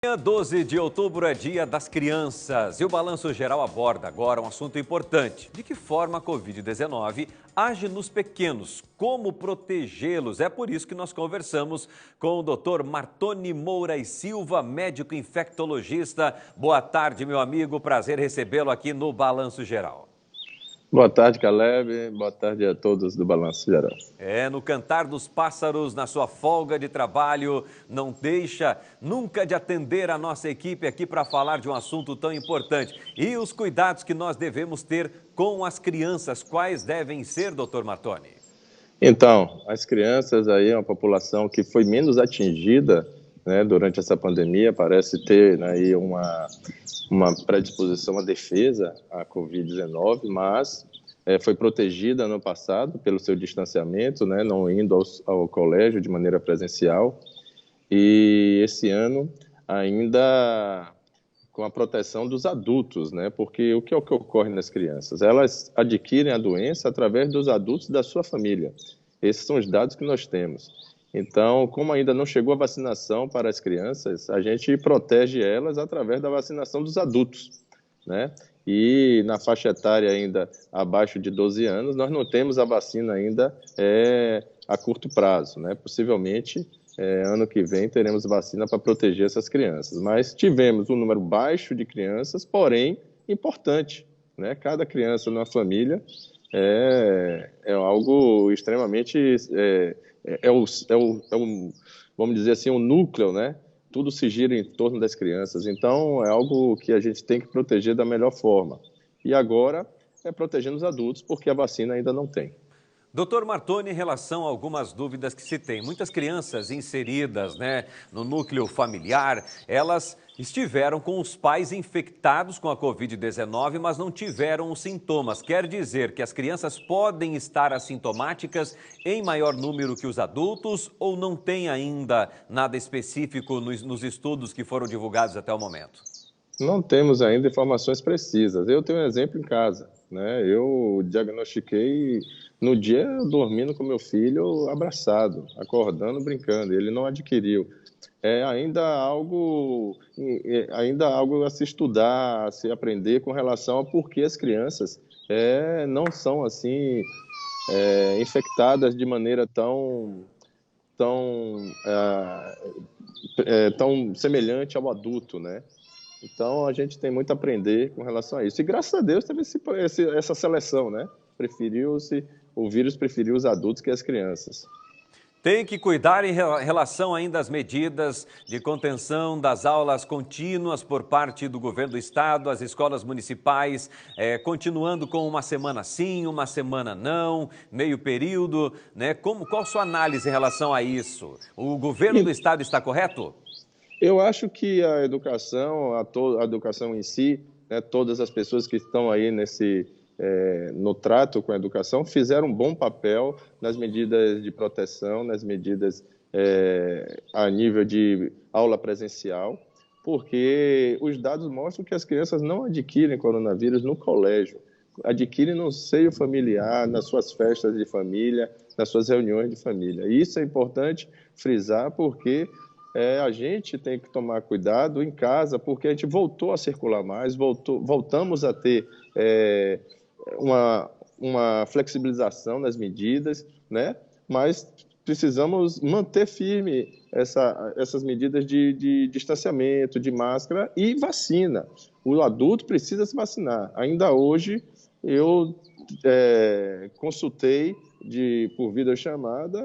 Dia 12 de outubro é Dia das Crianças e o Balanço Geral aborda agora um assunto importante. De que forma a Covid-19 age nos pequenos? Como protegê-los? É por isso que nós conversamos com o Dr. Martoni Moura e Silva, médico infectologista. Boa tarde, meu amigo. Prazer recebê-lo aqui no Balanço Geral. Boa tarde, Caleb. Boa tarde a todos do Balanço Geral. No cantar dos pássaros, na sua folga de trabalho, não deixa nunca de atender a nossa equipe aqui para falar de um assunto tão importante. E os cuidados que nós devemos ter com as crianças, quais devem ser, doutor Martoni? Então, as crianças aí é uma população que foi menos atingida, né, durante essa pandemia, parece ter, né, aí uma predisposição à defesa à Covid-19, mas foi protegida no passado pelo seu distanciamento, né, não indo ao colégio de maneira presencial, e esse ano ainda com a proteção dos adultos, né, porque o que é o que ocorre nas crianças? Elas adquirem a doença através dos adultos da sua família. Esses são os dados que nós temos. Então, como ainda não chegou a vacinação para as crianças, a gente protege elas através da vacinação dos adultos, né? E na faixa etária ainda abaixo de 12 anos, nós não temos a vacina ainda a curto prazo, né? Possivelmente, ano que vem, teremos vacina para proteger essas crianças. Mas tivemos um número baixo de crianças, porém importante, né? Cada criança numa família é algo extremamente vamos dizer assim, um núcleo, né? Tudo se gira em torno das crianças. Então, é algo que a gente tem que proteger da melhor forma. E agora é protegendo os adultos, porque a vacina ainda não tem. Doutor Martoni, em relação a algumas dúvidas que se tem, muitas crianças inseridas, no núcleo familiar, elas estiveram com os pais infectados com a Covid-19, mas não tiveram os sintomas. Quer dizer que as crianças podem estar assintomáticas em maior número que os adultos ou não tem ainda nada específico nos estudos que foram divulgados até o momento? Não temos ainda informações precisas. Eu tenho um exemplo em casa, né? Eu diagnostiquei no dia dormindo com meu filho abraçado, acordando, brincando. Ele não adquiriu. É ainda algo a se estudar, a se aprender com relação a por que as crianças não são assim infectadas de maneira tão semelhante ao adulto, né? Então, a gente tem muito a aprender com relação a isso. E, graças a Deus, teve essa seleção, né? O vírus preferiu os adultos que as crianças. Tem que cuidar em relação ainda às medidas de contenção das aulas contínuas por parte do governo do estado, as escolas municipais, continuando com uma semana sim, uma semana não, meio período, né? Qual a sua análise em relação a isso? O governo do estado está correto? Eu acho que a educação, a educação em si, né, todas as pessoas que estão aí no trato com a educação, fizeram um bom papel nas medidas de proteção, nas medidas a nível de aula presencial, porque os dados mostram que as crianças não adquirem coronavírus no colégio, adquirem no seio familiar, nas suas festas de família, nas suas reuniões de família. E isso é importante frisar porque a gente tem que tomar cuidado em casa, porque a gente voltou a circular mais, voltamos a ter uma flexibilização nas medidas, né? Mas precisamos manter firme essas medidas de distanciamento, de máscara e vacina. O adulto precisa se vacinar. Ainda hoje, eu consultei por videochamada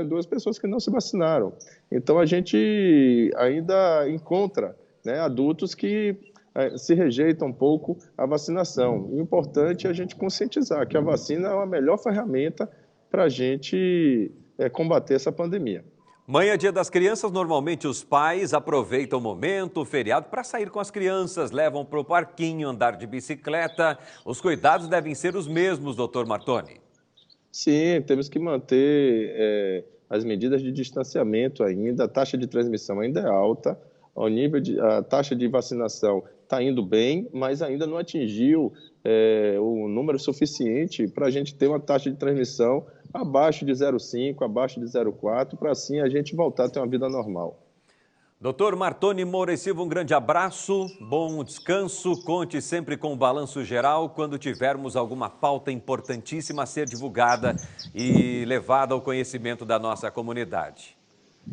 duas pessoas que não se vacinaram. Então, a gente ainda encontra, né, adultos que se rejeitam um pouco a vacinação. O importante é a gente conscientizar que a vacina é a melhor ferramenta para a gente combater essa pandemia. Manhã, Dia das Crianças, normalmente os pais aproveitam o momento, o feriado, para sair com as crianças, levam para o parquinho, andar de bicicleta. Os cuidados devem ser os mesmos, doutor Martoni. Sim, temos que manter as medidas de distanciamento ainda, a taxa de transmissão ainda é alta, a taxa de vacinação está indo bem, mas ainda não atingiu o número suficiente para a gente ter uma taxa de transmissão abaixo de 0,5, abaixo de 0,4, para assim a gente voltar a ter uma vida normal. Doutor Martoni Moura e Silva, um grande abraço, bom descanso, conte sempre com o balanço geral quando tivermos alguma pauta importantíssima a ser divulgada e levada ao conhecimento da nossa comunidade.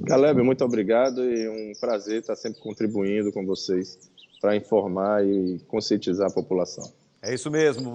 Caleb, muito obrigado e um prazer estar sempre contribuindo com vocês para informar e conscientizar a população. É isso mesmo.